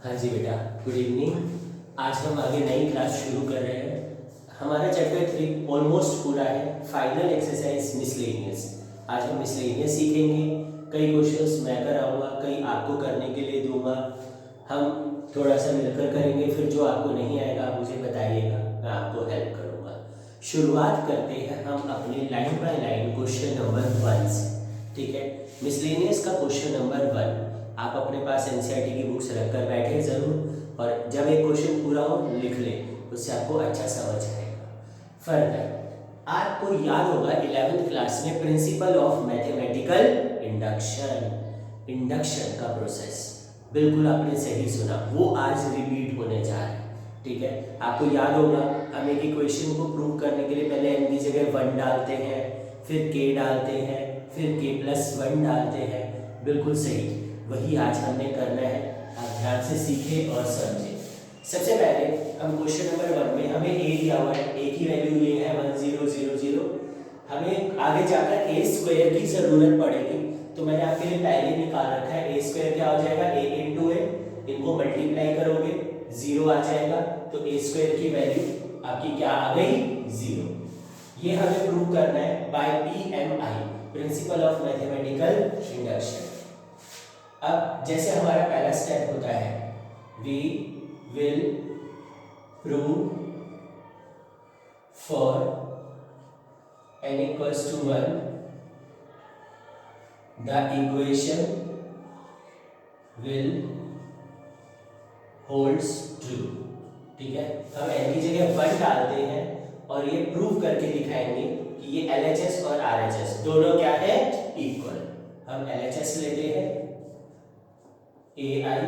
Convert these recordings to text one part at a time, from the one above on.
हाँ जी बेटा, good evening. आज हम आगे नई क्लास शुरू कर रहे हैं। हमारा चैप्टर 3 ऑलमोस्ट पूरा है। Final exercise miscellaneous. आज हम मिसलेनियस सीखेंगे। कई क्वेश्चंस मैं कराऊंगा, कई आपको करने के लिए दूंगा। हम थोड़ा सा मिलकर करेंगे, फिर जो आपको नहीं आएगा आप मुझे बताइएगा, मैं आपको हेल्प करूँगा। शुरुआत करते हैं हम अपने line by line question number 1 से। ठीक है, मिसलेनियस का क्वेश्चन नंबर 1 आप अपने पास एनसीईआरटी की बुक्स रखकर बैठे ज़रूर, और जब एक क्वेश्चन पूरा हो लिख ले, उससे आपको अच्छा समझ आएगा। फर्दर आपको याद होगा 11th क्लास में principal of mathematical induction, induction का प्रोसेस, बिल्कुल आपने सही सुना, वो आज रिपीट होने जा रहा है। ठीक है, आपको याद होगा हम एक इक्वेशन को प्रूव करने के लिए पहले n की जगह 1 डालते हैं, फिर k डालते हैं, फिर k+1 डालते हैं। बिल्कुल सही, वही आज हमने करना है। आप ध्यान से सीखें और समझें। सबसे पहले हम क्वेश्चन नंबर 1 में हमें a दिया हुआ है, a की वैल्यू ये है 1000। हमें आगे जाकर a स्क्वायर की जरूरत पड़ेगी, तो मैंने आपके लिए पहले निकाल रखा है। a स्क्वायर क्या हो जाएगा, a इंटू a, इनको मल्टीप्लाई करोगे 0 आ जाएगा, तो a स्क्वायर की वैल्यू आपकी क्या आ गई, 0। ये हमें प्रूव करना है by PMI, principal of mathematical induction. अब जैसे हमारा पहला स्टेप होता है, we will prove for n equals to 1 the equation will holds true. ठीक है, हम n की जगह 1 डालते हैं और ये प्रूव करके दिखाएंगे कि ये LHS और RHS दोनों क्या है, इक्वल। हम LHS लेते हैं, AI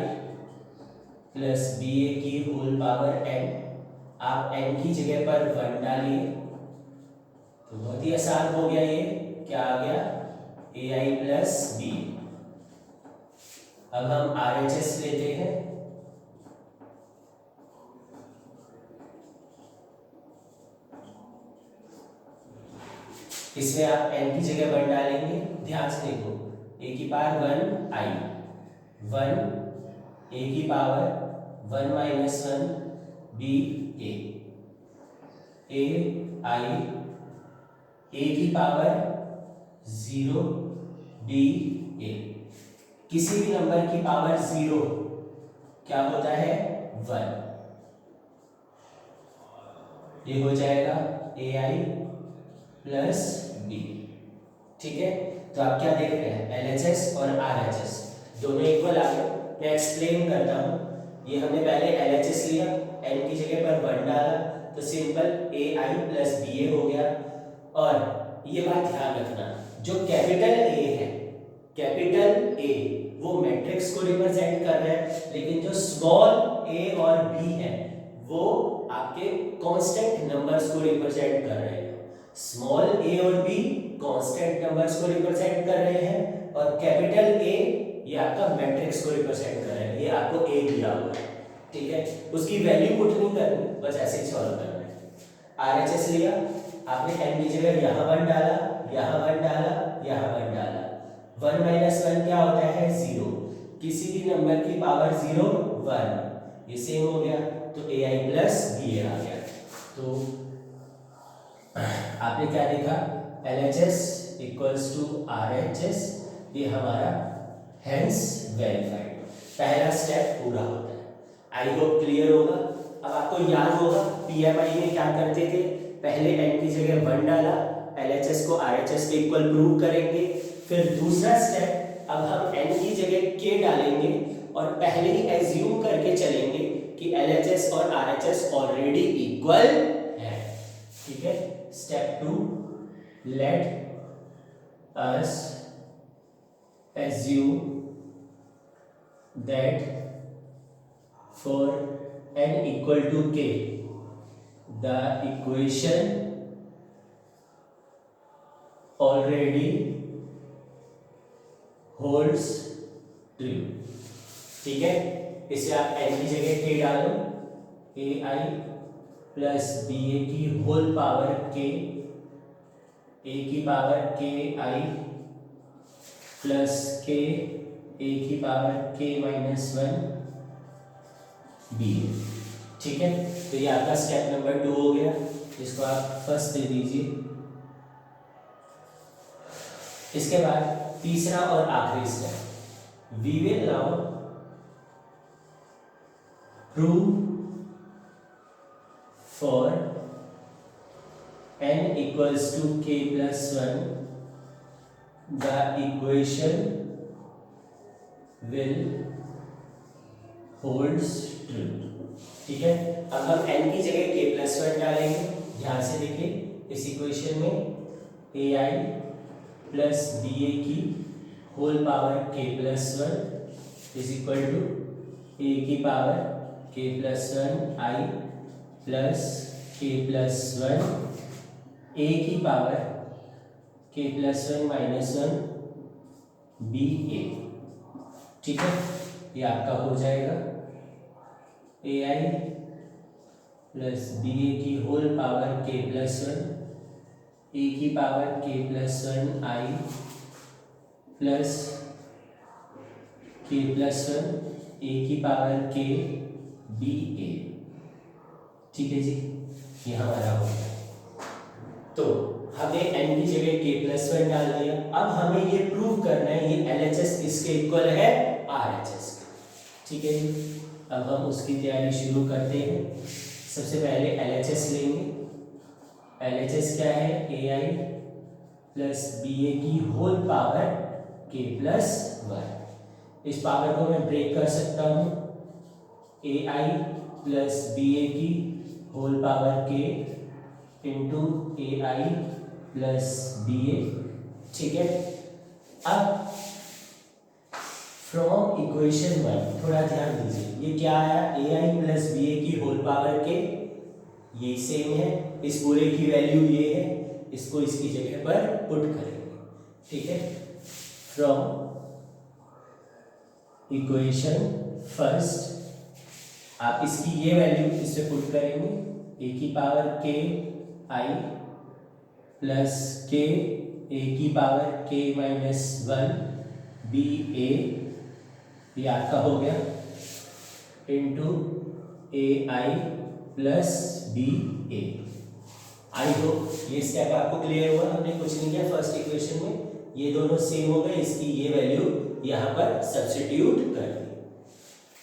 प्लस BA की होल पावर n। आप n की जगह पर 1 डालिए, तो बहुत ही आसान हो गया। ये क्या आ गया, AI प्लस BA। अब हम RHS लेते हैं, इसमें आप n की जगह 1 डालेंगे। ध्यान से देखो, a की पावर 1 i, 1 a की power 1 minus 1 b a, a की पावर 0 b a। किसी भी नंबर की पावर 0 क्या होता है, 1। ये हो जाएगा ai प्लस b। ठीक है, तो आप क्या देख रहे हैं, LHS और RHS दोनों इक्वल आ गए। मैं एक्सप्लेन करता हूँ। ये हमने पहले LHS लिया, n की जगह पर 1 डाला, तो सिंपल AI प्लस BA हो गया। और ये बात ध्यान रखना, जो कैपिटल A है, कैपिटल A वो मैट्रिक्स को रिप्रेजेंट कर रहा है, लेकिन जो स्मॉल a और b है वो आपके कांस्टेंट नंबर्स को रिप्रेजेंट कर रहे हैं। स्मॉल a और b कांस्टेंट नंबर्स को रिप्रेजेंट कर रहे हैं, और कैपिटल A ये आपका मैट्रिक्स को रिप्रेजेंट कर रहे हैं। ये आपको a दिया हुआ है, ठीक है, उसकी वैल्यू पुट नहीं करनी, बस ऐसे ही सॉल्व करना है। RHS लिया आपने, n की जगह यहाँ 1 डाला, यहाँ 1 डाला, यहाँ 1 डाला। 1 माइनस 1 क्या होता है, 0। किसी भी नंबर की पावर 0 1, ये सेम हो गया, तो AI प्लस BA आ गया। तो आपने क्या देखा, LHS इक्वल्स टू RHS, ये हमारा हेंस वेरीफाइड। पहला स्टेप पूरा होता है। आई होप क्लियर होगा। अब आपको याद होगा PMI में क्या करते थे, पहले n की जगह 1 डाला, LHS को RHS के इक्वल प्रूव करेंगे। फिर दूसरा स्टेप, अब हम n की जगह k डालेंगे और पहले ही एज्यूम करके चलेंगे कि LHS और RHS ऑलरेडी इक्वल है। ठीक है, step 2, let us assume that for n equal to k the equation already holds true। ठीक है, इसे आप n की जगह k डालो, ai प्लस ba की होल पावर k, a की power k i plus k, a की power k minus 1 B A. ठीक है, तो ये आपका स्टेप नंबर 2 हो गया, इसको आप फर्स्ट दे दीजिए। इसके बाद तीसरा और आखिरी step, we will now prove for n equals to k plus 1 the equation will holds true। ठीक है, अब हम n की जगह k plus 1 डालेंगे। ध्यान से देखिए, इस इक्वेशन में ai प्लस बी ए की whole power k plus 1 is equal to A की power k plus 1 I plus k plus 1 A की power k plus 1 minus 1 B A. ठीक है, ये आपका हो जाएगा ए आई प्लस बी ए की whole power k plus 1 A की power k plus 1 I plus k plus 1 A की पावर k बी ए। ठीक है जी, ये हमारा हो गया। तो हमने n की जगह k प्लस 1 डाल दिया। अब हमें ये प्रूव करना है ये LHS किसके इक्वल है, RHS के। ठीक है जी, अब हम उसकी तैयारी शुरू करते हैं। सबसे पहले LHS लेंगे। LHS क्या है, ए आई प्लस बी ए की होल पावर k प्लस 1। इस पावर को मैं ब्रेक कर सकता हूँ, ए आई प्लस बी ए की whole power k into a I plus B A. ठीक है, अब फ्रॉम इक्वेशन 1 थोड़ा ध्यान दीजिए, ये क्या आया, ए आई प्लस बी ए की होल पावर k, ये सेम है, इस पूरे की वैल्यू ये है, इसको इसकी जगह पर पुट करेंगे। ठीक है, फ्रॉम इक्वेशन फर्स्ट आप इसकी ये वैल्यू इससे पुट करेंगे, ए की power k I plus k ए की power k minus 1 B a, ये आपका हो गया, into a I plus B a. I hope ये स्टेप आपको क्लियर हुआ। हमने कुछ नहीं किया, फर्स्ट इक्वेशन में ये दोनों सेम हो गए, इसकी ये वैल्यू यहाँ पर सब्स्टिट्यूट कर दी।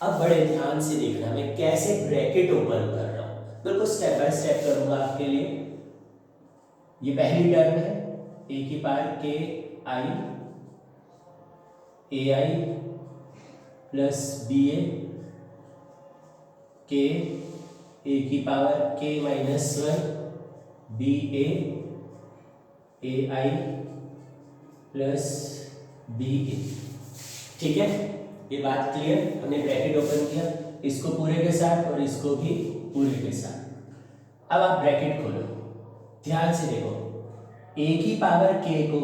अब बड़े ध्यान से देखना मैं कैसे ब्रैकेट ओपन कर रहा हूँ, बिल्कुल स्टेप बाय स्टेप करूँगा आपके लिए। ये पहली टर्म है ए की पावर के आई ए आई प्लस बी ए के ए की power k minus 1 B a I plus B A. ठीक है, ये बात क्लियर, हमने ब्रैकेट ओपन किया, इसको पूरे के साथ और इसको भी पूरे के साथ। अब आप ब्रैकेट खोलो, ध्यान से देखो, a की पावर k को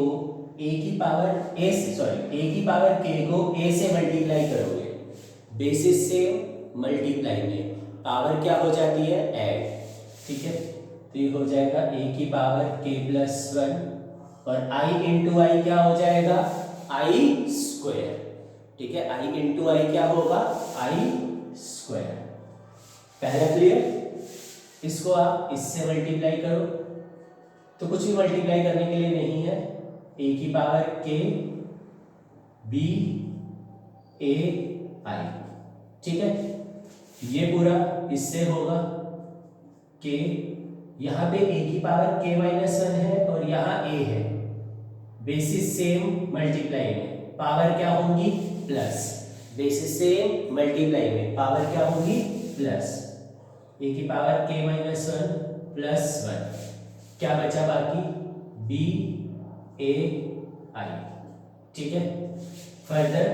a की पावर a से सॉरी a की पावर k को a से मल्टीप्लाई करोगे, बेसिस से मल्टीप्लाई में पावर क्या हो जाती है, ऐड। ठीक है, तो ये हो जाएगा a की पावर k प्लस 1 और i इंटू आई क्या हो जाएगा, आई स्क्वायर। ठीक है, i इंटू आई क्या होगा, आई स्क्वायर। पहला क्लियर, इसको आप इससे मल्टीप्लाई करो, तो कुछ भी मल्टीप्लाई करने के लिए नहीं है, a की पावर k b a आई। ठीक है, ये पूरा इससे होगा k, यहाँ पे a की पावर k माइनस 1 है और यहाँ a है, बेसिस सेम मल्टीप्लाई में पावर क्या होंगी, प्लस, बेसिस सेम मल्टीप्लाई में पावर क्या होंगी, प्लस, a की पावर k माइनस 1 प्लस 1, क्या बचा बाकी, b a आई। ठीक है, फर्दर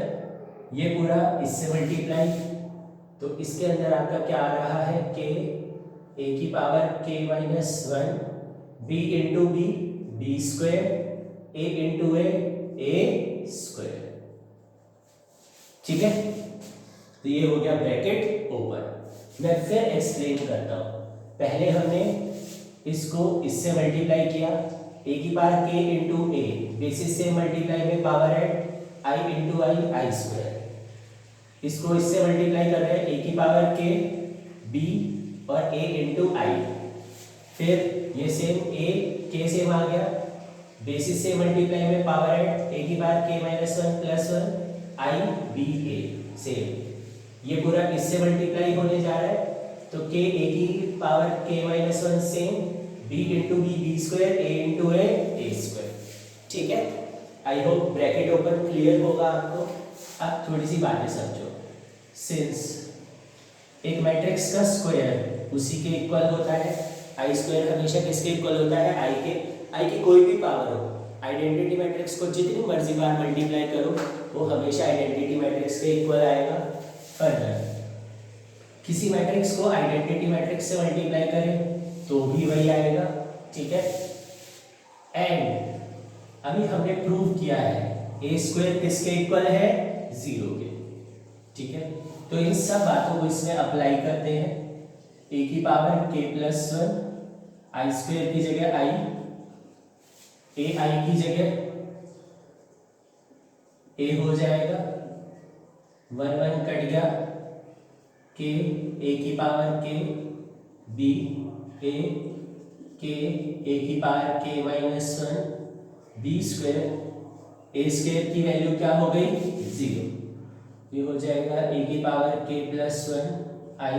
ये पूरा इससे मल्टीप्लाई, तो इसके अंदर आपका क्या आ रहा है, k a की power k minus 1 b into b b square a into a square. ठीक है, तो ये हो गया ब्रैकेट ओपन। मैं फिर एक्सप्लेन करता हूँ, पहले हमने इसको इससे मल्टीप्लाई किया, a की पावर k इंटू ए, बेसिस से मल्टीप्लाई में power add, i into I I square. इसको इससे मल्टीप्लाई कर रहे हैं a की पावर k b और a इंटू आई। फिर ये सेम a k सेम आ गया, बेसिस से मल्टीप्लाई में पावर ऐड a की पावर k माइनस 1 प्लस 1 आई बी ए सेम। ये पूरा किससे मल्टीप्लाई होने जा रहा है, तो k a की power k minus 1 same b into b b square a into a square. ठीक है, I hope bracket open clear होगा आपको। अब थोड़ी सी बातें समझो। सिंस एक मैट्रिक्स का स्क्वायर उसी के इक्वल होता है, आई स्क्वायर हमेशा किसके इक्वल होता है, आई की कोई भी पावर हो। आइडेंटिटी मैट्रिक्स को जितनी मर्जी बार मल्टीप्लाई करो वो हमेशा आइडेंटिटी मैट्रिक्स के इक्वल आएगा। फर्दर किसी मैट्रिक्स को आइडेंटिटी मैट्रिक्स से मल्टीप्लाई करें तो भी वही आएगा। ठीक है, एंड अभी हमने प्रूव किया है ए स्क्वायर किसके इक्वल है, 0 के। ठीक है, तो इन सब बातों को इसमें अप्लाई करते हैं। ए की पावर k प्लस 1 आई स्क्वायर की जगह आई, ए आई की जगह ए हो जाएगा, 1 1 कट गया, k ए की पावर k b ए की power k minus 1 B square, A square की वैल्यू क्या हो गई, 0। ये हो जाएगा ए की power k plus 1 I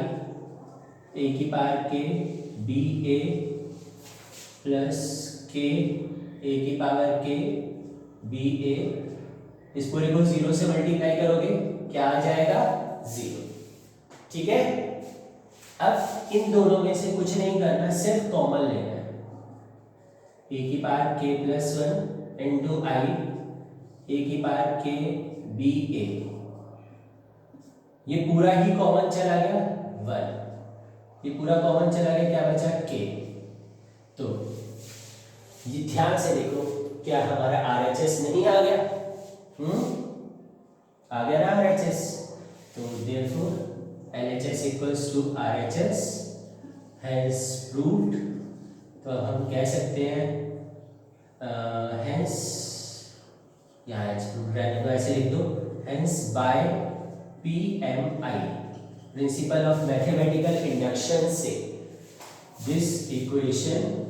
A की power k B A plus k ए की पावर k बी ए। इस पूरे को 0 से मल्टीप्लाई करोगे क्या आ जाएगा, 0। ठीक है, अब इन दोनों में से कुछ नहीं करना, सिर्फ कॉमन लेना है। ए की power k plus 1 into I A की पावर k बी ए, ये पूरा ही कॉमन चला गया 1, ये पूरा कॉमन चला गया, क्या बचा k। तो ये ध्यान से देखो, क्या हमारा RHS नहीं आ गया, आ गया ना RHS। तो therefore LHS equals to RHS hence proved। तो हम कह सकते हैं hence, यहाँ रहने को ऐसे लिख दो, hence by PMI principal of mathematical induction से this equation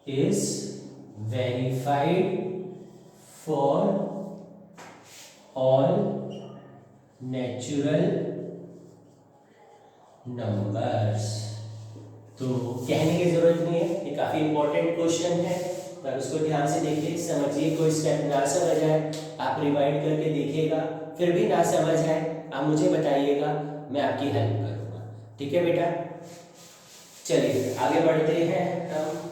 is verified for all natural numbers. तो कहने की जरूरत नहीं है, ये काफी इंपॉर्टेंट क्वेश्चन है, पर उसको ध्यान से देखिए, समझिए। कोई स्टेप ना समझ आए आप रिवाइड करके देखिएगा, फिर भी ना समझ आए आप मुझे बताइएगा, मैं आपकी हेल्प करूंगा। ठीक है बेटा, चलिए आगे बढ़ते हैं हम।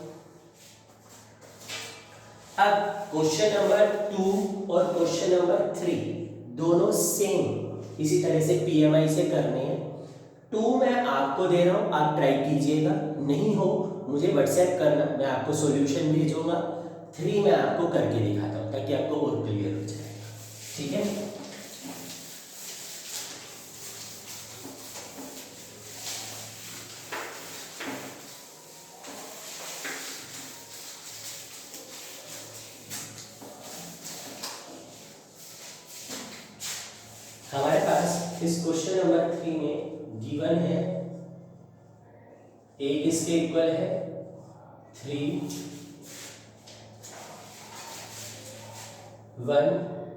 अब क्वेश्चन नंबर 2 और क्वेश्चन नंबर 3 दोनों सेम इसी तरह से पीएमआई से करने हैं। 2 मैं आपको दे रहा हूं, आप ट्राई कीजिएगा, नहीं हो मुझे व्हाट्सएप करना, मैं आपको सॉल्यूशन भेजूंगा। 3 मैं आपको करके दिखाता हूं ताकि आपको और क्लियर हो जाएगा। ठीक है, हमारे पास इस क्वेश्चन नंबर 3 में गिवन है a किसके इक्वल है, 3 1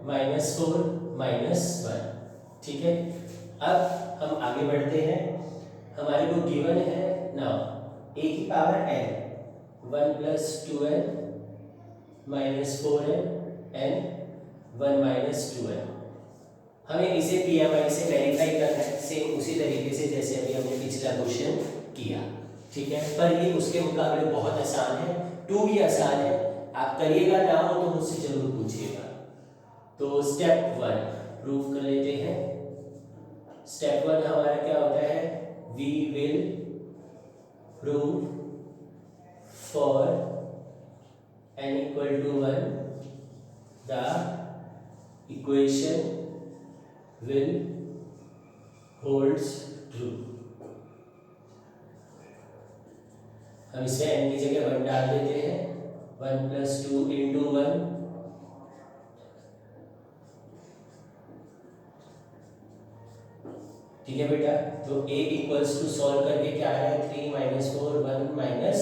माइनस 4 माइनस 1। ठीक है, अब हम आगे बढ़ते हैं। हमारे को गिवन है ना a की power n 1 plus 2n minus 4n n 1 minus 2n। हमें इसे पीएमआई से वेरीफाई करना है, सेम उसी तरीके से जैसे अभी हमने पिछला क्वेश्चन किया। ठीक है, पर ये उसके मुकाबले बहुत आसान है, 2 भी आसान है, आप करिएगा, ना हो तो मुझसे जरूर पूछिएगा। तो स्टेप 1 प्रूव कर लेते हैं। स्टेप 1 हमारा क्या होता है, we will prove for n equal to 1 the equation will holds true। हम इसमें n की जगह 1 डाल देते हैं, 1 प्लस 2 इंटू 1 ठीक है बेटा, तो a इक्वल्स टू सॉल्व करके क्या आ रहा है 3 माइनस 4 1 माइनस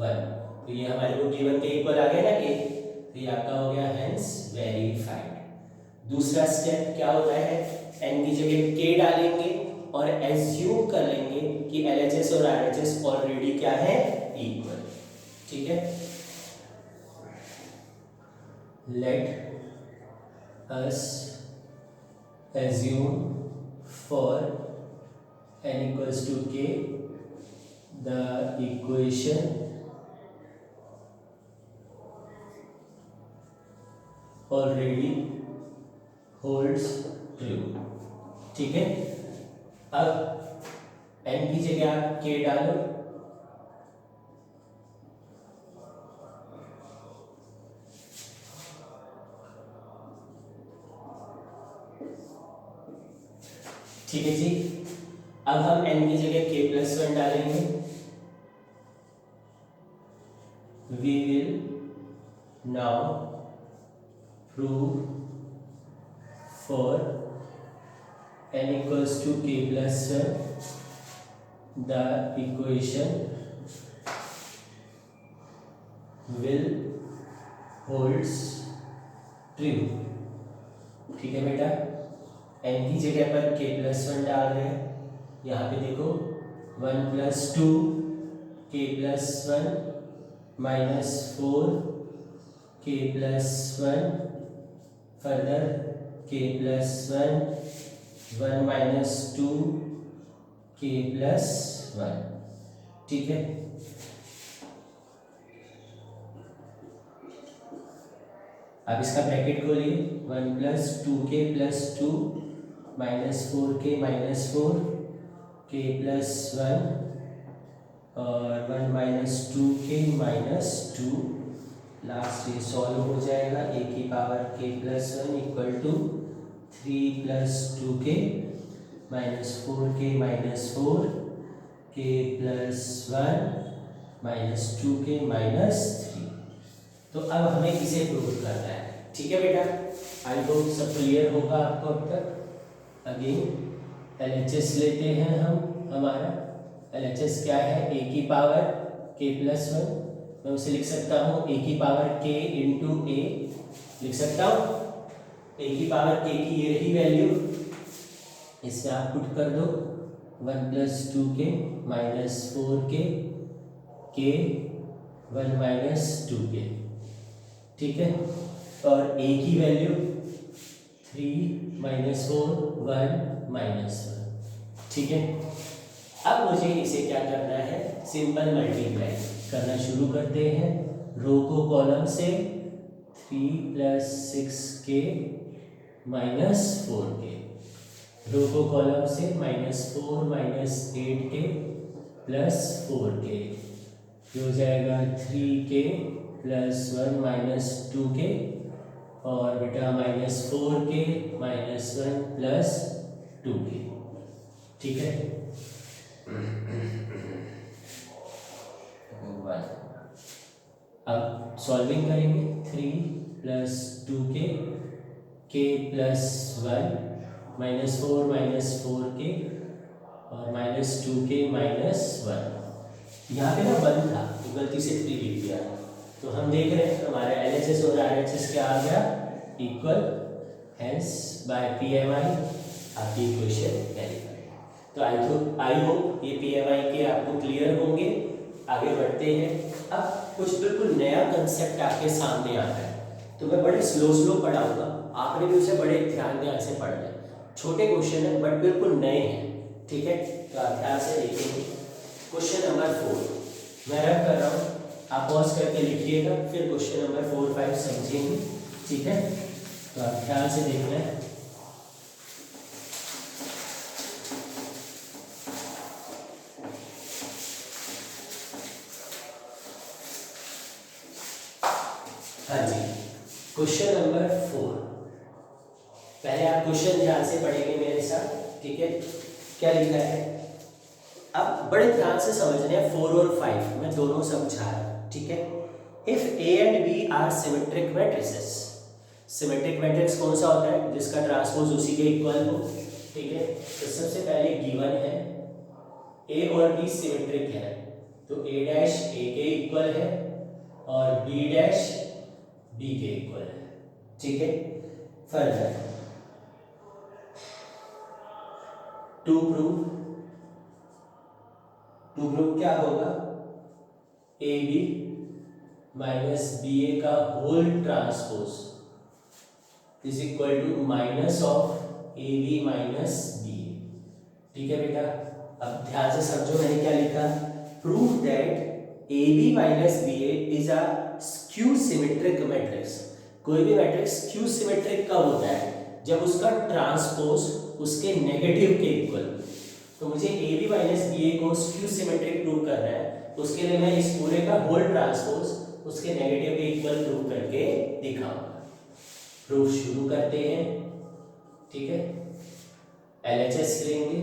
1, तो ये हमारे को गिवन के इक्वल आ गया ना a, तो ये आपका हो गया हेंस वेरीफाइड। दूसरा स्टेप क्या होता है, n की जगह k डालेंगे और एज्यूम कर लेंगे कि LHS और RHS ऑलरेडी क्या है इक्वल। ठीक है, let us assume for n equals to k the equation already holds true। ठीक है, अब n की जगह आप k डालो, ठीक है जी। अब हम n की जगह k प्लस 1 डालेंगे, we will now prove for n equals to k plus 1 the equation will holds true. ठीक है बेटा, n की जगह पर k प्लस 1 डाल रहे हैं, यहाँ पे देखो 1 plus 2 k plus 1 minus 4 k plus 1 further k plus 1 1 minus 2 k plus 1। ठीक है, अब इसका ब्रैकेट खोलिए, 1 plus 2k plus 2 minus 4k minus 4 k plus 1 और 1 माइनस 2k माइनस 2, लास्ट ये सॉल्व हो जाएगा, a की power k plus 1 equal to 3 plus 2k minus 4k minus 4 k plus 1 minus 2k minus 3। तो अब हमें इसे प्रूव करना है। ठीक है बेटा, आई होप सब क्लियर होगा आपको अब तक। अगेन LHS लेते हैं हम, हमारा LHS क्या है, a की पावर k प्लस 1, मैं उसे लिख सकता हूँ a की पावर k इंटू a, लिख सकता हूँ a की पावर k की ये रही वैल्यू, इसमें आप पुट कर दो 1 plus 2k minus 4k k 1 minus 2k। ठीक है, और a की वैल्यू 3 माइनस 4 1 माइनस 1। ठीक है, अब मुझे इसे क्या करना है, सिंपल मल्टीप्लाई करना शुरू करते हैं। रो को कॉलम से 3 प्लस 6k माइनस 4k, रो को कॉलम से minus 4 minus 8k plus 4k, ये हो जाएगा 3k प्लस 1 माइनस 2k और बेटा minus 4k minus 1 plus 2k। ठीक है, अब सॉल्विंग करेंगे, 3 plus 2k k plus 1 minus 4 minus 4k और माइनस 2k माइनस 1। यहाँ पे ना 1 था तो गलती से 3 लिख दिया, तो हम देख रहे हैं हमारा LHS और RHS क्या आ गया इक्वल, हेंस बाय PMI आपकी इक्वेशन वेरीफाइड। तो आई होप ये PMI के आपको क्लियर होंगे। आगे बढ़ते हैं, अब कुछ बिल्कुल नया कंसेप्ट आपके सामने आता है, तो मैं बड़े स्लो पढ़ाऊंगा, आपने भी उसे बड़े ध्यान से पढ़ना है। छोटे क्वेश्चन है बट बिल्कुल नए हैं। ठीक है, तो आप ध्यान से देखेंगे। क्वेश्चन नंबर 4 मैं रब कर रहा हूँ, आप पॉज करके लिखिएगा, फिर क्वेश्चन नंबर 4 5 समझेंगे। ठीक है, तो आप ध्यान से देखना है। हाँ जी, क्वेश्चन नंबर 4, पहले आप क्वेश्चन ध्यान से पढ़ेंगे मेरे साथ। ठीक है, क्या लिखा है, अब बड़े ध्यान से समझने हैं। 4 और 5 मैं दोनों समझा रहा हूं। ठीक है, if A and B are symmetric matrices, symmetric matrix कौन सा होता है, जिसका ट्रांसपोज उसी के इक्वल हो। ठीक है, तो सबसे पहले ए और बी सिमेट्रिक है तो ए डैश ए के इक्वल है और बी डैश बी के इक्वल है। ठीक है, फर्दर टू प्रूव क्या होगा, A B minus B A का whole transpose is equal to minus of A B minus B A. ठीक है बेटा, अब ध्यान से समझो मैंने क्या लिखा, prove that A B minus B A is a skew symmetric matrix. कोई भी मैट्रिक्स स्क्यू सिमेट्रिक कब होता है, जब उसका ट्रांसपोज उसके नेगेटिव के इक्वल। तो मुझे ए बी माइनस बी ए को स्क्यू सिमेट्रिक प्रूव करना है, तो उसके लिए मैं इस पूरे का होल ट्रांसपोज उसके नेगेटिव के इक्वल प्रूव करके दिखाऊंगा। प्रूफ शुरू करते हैं। ठीक है, LHS लेंगे।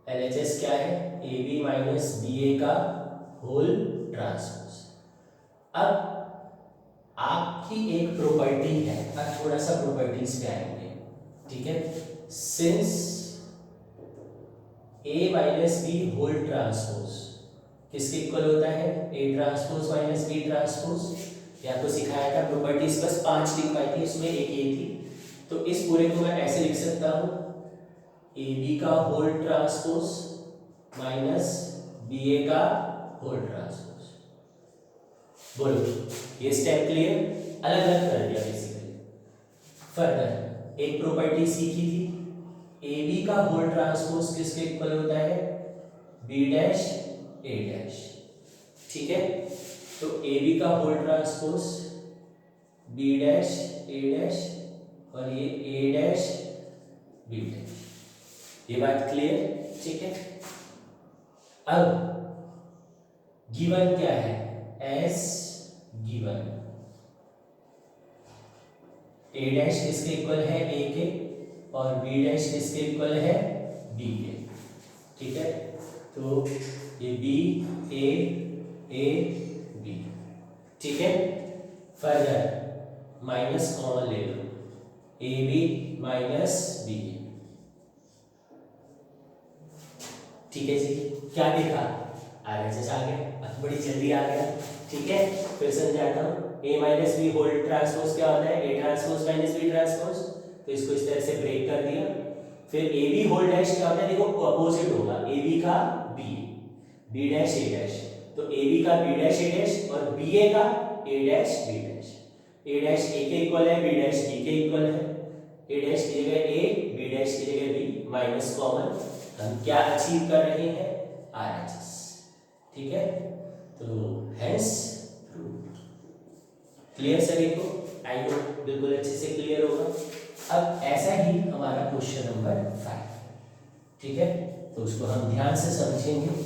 LHS क्या है, ए बी माइनस बी ए का होल ट्रांसपोज। अब आपकी एक प्रॉपर्टी है, अब थोड़ा सा प्रॉपर्टीज पे आएंगे। ठीक है, since A minus B whole transpose किसके इक्वल होता है, A transpose minus B transpose. या तो सिखाया था प्रॉपर्टीज बस 5 लिखवाई थी, उसमें एक ये थी। तो इस पूरे को मैं ऐसे लिख सकता हूँ, ए बी का whole transpose minus B A का होल ट्रांसपोज। बोलो, ये स्टेप क्लियर, अलग अलग कर दिया बेसिकली। फर्दर एक प्रॉपर्टी सीखी थी, ए बी का होल ट्रांसपोज किसके इक्वल होता है, बी डैश ए डैश। ठीक है, तो ए बी का whole transpose B dash A dash और ये ए डैश बी डैश। ये बात क्लियर। ठीक है, अब गिवन क्या है, एस गिवन ए डैश किसके इक्वल है, ए के, और बी डैश किसके इक्वल है, बी के। ठीक है, तो ये बी ए बी। ठीक है, फर्दर माइनस कॉमन ले लो, ए बी माइनस बी ए। ठीक है जी, क्या देखा, RHS आ गया, अब बड़ी जल्दी आ गया। ठीक है, फिर समझाता हूँ, A minus B whole transpose क्या होता है, A transpose minus B transpose. तो इसको इस तरह से ब्रेक कर दिया। फिर ए बी होल डैश क्या होता है, देखो अपोजिट होगा, ए बी का बी डैश ए डैश। तो ए बी का बी डैश ए डैश और बी ए का ए dash B dash. A dash ए के इक्वल है, बी डैश बी के इक्वल है। ए डैश की जगह ए, बी डैश की जगह बी, माइनस कॉमन। हम क्या अचीव कर रहे हैं, RHS। ठीक है, तो हेंस प्रूव्ड। क्लियर सभी को, आई होप बिल्कुल अच्छे से क्लियर होगा। अब ऐसा ही हमारा क्वेश्चन नंबर 5। ठीक है, तो उसको हम ध्यान से समझेंगे।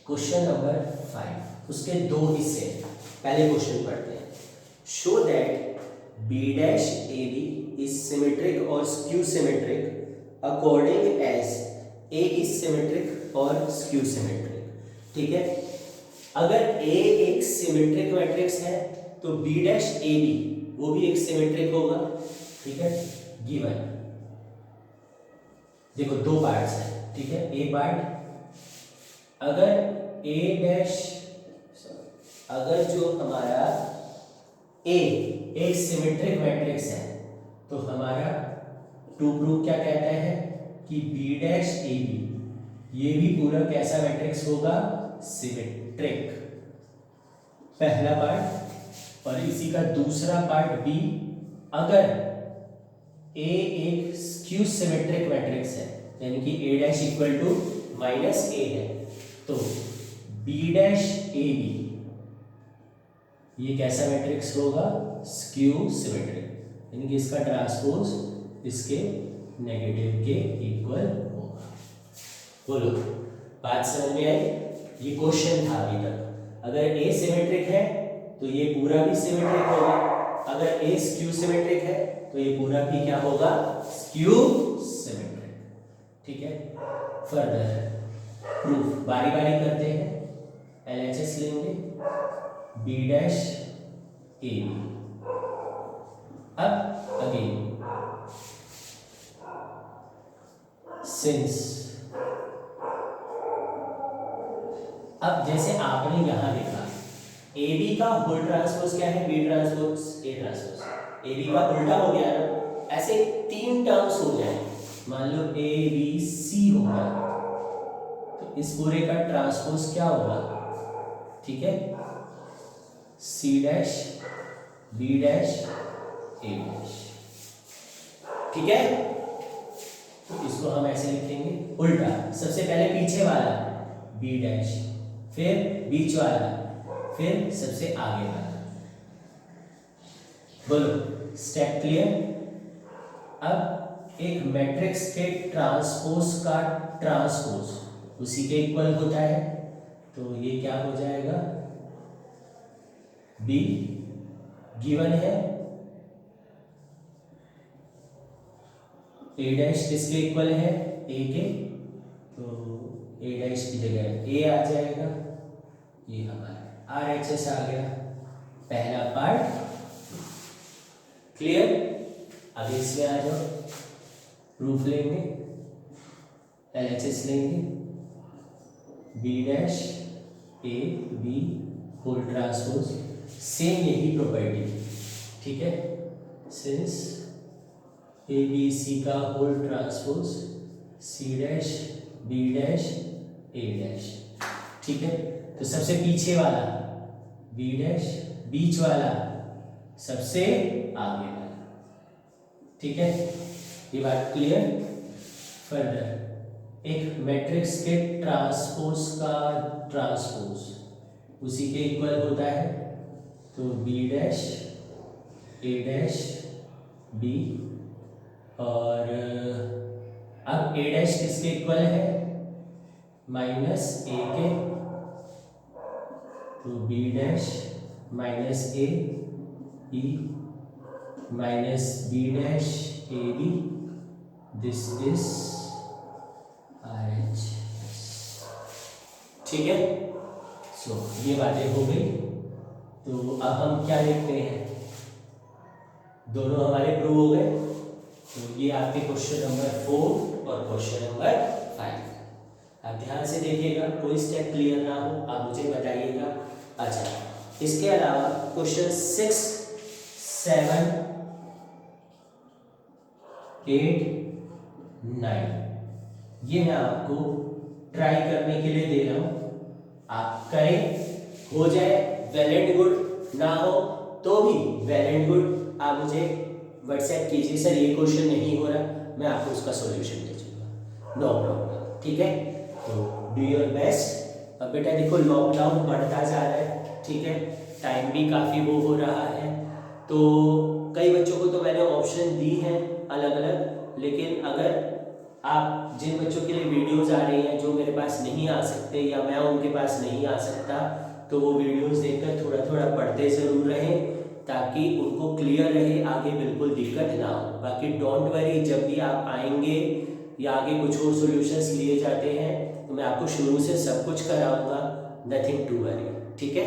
क्वेश्चन नंबर 5, उसके 2 हिस्से। पहले क्वेश्चन पढ़ते हैं, show that B dash A B is symmetric और skew symmetric according as A is symmetric और स्क्यू सिमेट्रिक। ठीक है, अगर ए एक सिमेट्रिक मैट्रिक्स है तो बी डैश ए बी वो भी एक सिमेट्रिक होगा। ठीक है, गिवन देखो 2 पार्ट्स हैं। ठीक है, ए पार्ट, अगर ए डैश, अगर जो हमारा ए एक सिमेट्रिक मैट्रिक्स है तो हमारा टू प्रूव क्या कहता है कि बी डैश ए बी ये भी पूरा कैसा मैट्रिक्स होगा, सिमेट्रिक। पहला पार्ट। और इसी का दूसरा पार्ट बी, अगर ए एक स्क्यू सिमेट्रिक मैट्रिक्स है यानी कि ए डैश इक्वल टू माइनस ए है तो बी डैश ए बी ये कैसा मैट्रिक्स होगा, स्क्यू सिमेट्रिक, यानी कि इसका ट्रांसपोज इसके नेगेटिव के इक्वल होगा। बोलो, बात समझ में आई? ये क्वेश्चन था अभी तक। अगर ए सिमेट्रिक है तो ये पूरा भी सिमेट्रिक होगा, अगर ए स्क्यू सिमेट्रिक है तो ये पूरा भी क्या होगा, स्क्यू सिमेट्रिक। ठीक है, फर्दर प्रूफ बारी बारी करते हैं। LHS लेंगे, बी डैश ए बी। अब अगेन सिंस अब जैसे आपने यहाँ देखा ए बी का होल ट्रांसपोज क्या है, B transpose A transpose, A B का उल्टा हो गया ना, ऐसे 3 टर्म्स हो जाए, मान लो ए बी सी हो गया, तो इस पूरे का ट्रांसपोज क्या होगा, ठीक है, सी dash B dash A dash, ठीक है। तो इसको हम ऐसे लिखेंगे उल्टा, सबसे पहले पीछे वाला बी डैश, फिर बीच वाला, फिर सबसे आगे वाला। बोलो स्टेप क्लियर। अब एक मैट्रिक्स के ट्रांसपोज का ट्रांसपोज उसी के इक्वल होता है, तो ये क्या हो जाएगा, बी गिवन है, ए डैश किसके इक्वल है, ए के, तो ए डैश की जगह ए आ जाएगा, ये हमारा आर एच एस आ गया, पहला पार्ट क्लियर। अब इसमें आ जाओ, प्रूफ लेंगे, एल एच एस लेंगे, B dash A B whole transpose, same यही प्रॉपर्टी, ठीक है, सिंस ए बी सी का whole transpose C dash B dash A dash, ठीक है। तो सबसे पीछे वाला बी डैश, बीच वाला सबसे आगे वाला, ठीक है, ये बात क्लियर। फर्दर एक मैट्रिक्स के ट्रांसपोज का ट्रांसपोज उसी के इक्वल होता है, तो B dash A dash B, और अब ए डैश किसके इक्वल है, माइनस ए के, तो बी डैश माइनस ए ई minus B dash A B, this is R H S, ठीक है। सो ये बातें हो गई, तो अब हम क्या देखते हैं, दोनों हमारे प्रूव हो गए, तो ये आपके क्वेश्चन नंबर 4 और क्वेश्चन नंबर 5। आप ध्यान से देखिएगा, कोई स्टेप क्लियर ना हो आप मुझे बताइएगा। अच्छा, इसके अलावा क्वेश्चन 6, 7, 8, 9 ये मैं आपको ट्राई करने के लिए दे रहा हूं, आप करें, हो जाए वेल एंड गुड, ना हो तो भी वेल एंड गुड, आप मुझे व्हाट्सएप कीजिए, सर ये क्वेश्चन नहीं हो रहा, मैं आपको उसका सॉल्यूशन भेजूंगा, नो प्रॉब्लम, ठीक है। तो डू योर बेस्ट। अब बेटा देखो लॉकडाउन बढ़ता जा रहा है, ठीक है, टाइम भी काफ़ी वो हो रहा है, तो कई बच्चों को तो मैंने ऑप्शन दी हैं अलग अलग, लेकिन अगर आप जिन बच्चों के लिए वीडियोस आ रही हैं जो मेरे पास नहीं आ सकते या मैं उनके पास नहीं आ सकता, तो वो वीडियोस देखकर थोड़ा थोड़ा पढ़ते ज़रूर रहें ताकि उनको क्लियर रहे, आगे बिल्कुल दिक्कत ना हो। बाकी डोंट वरी, जब भी आप आएंगे या आगे कुछ और सॉल्यूशंस लिए जाते हैं तो मैं आपको शुरू से सब कुछ कराऊंगा, नथिंग टू वरी, ठीक है।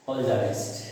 All the best.